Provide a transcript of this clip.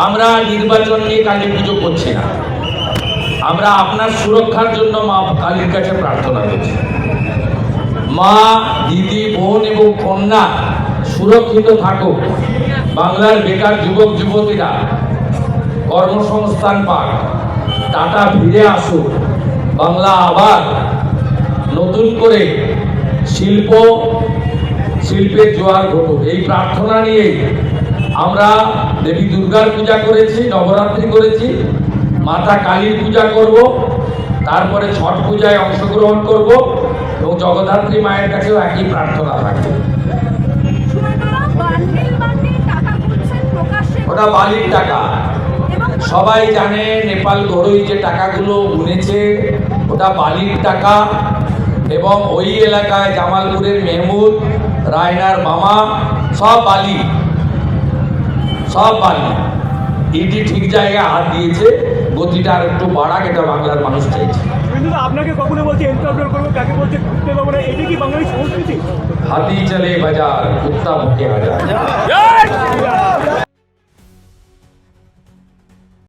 আমরা নির্বাচন নিয়ে কালী পুজো করছি না, আমরা আপনার সুরক্ষার জন্য মা কালীর কাছে প্রার্থনা করছি। মা, দিদি, বোন এবং কন্যা সুরক্ষিত থাকুক, বাংলার বেকার যুবক যুবতীরা কর্মসংস্থান পাক, টাকা ফিরে আসুক, বাংলা আবার নতুন করে শিল্পের জোয়ার ঘটুক, এই প্রার্থনা নিয়ে আমরা দেবী দুর্গার পূজা করেছি, নবরাত্রি করেছি, মাতা কালীর পূজা করব, তারপরে ছট পূজায় অংশগ্রহণ করব এবং জগদ্ধাত্রী মায়ের কাছেও একই প্রার্থনা থাকবে। ওটা বালির টাকা, সবাই জানে। নেপাল ঘরোই যে টাকাগুলো গুনেছে ওটা বালির টাকা, এবং ওই এলাকায় জামালপুরের মেহমুদ, রায়নার মামা সব বালি, সব বালি। ইডি ঠিক জায়গায় হাত দিয়েছে, গতিটা আর একটু বাড়াক, এটা বাংলার মানুষ চাইছে। আপনাকে কখনো বলছে এনকাউন্টার করবো, কাকে বলছে ঘুরতে পাবো না, এটা কি বাঙালি সংস্কৃতি? হাতি চলে বাজার, কুত্তা ভুকে হাজার।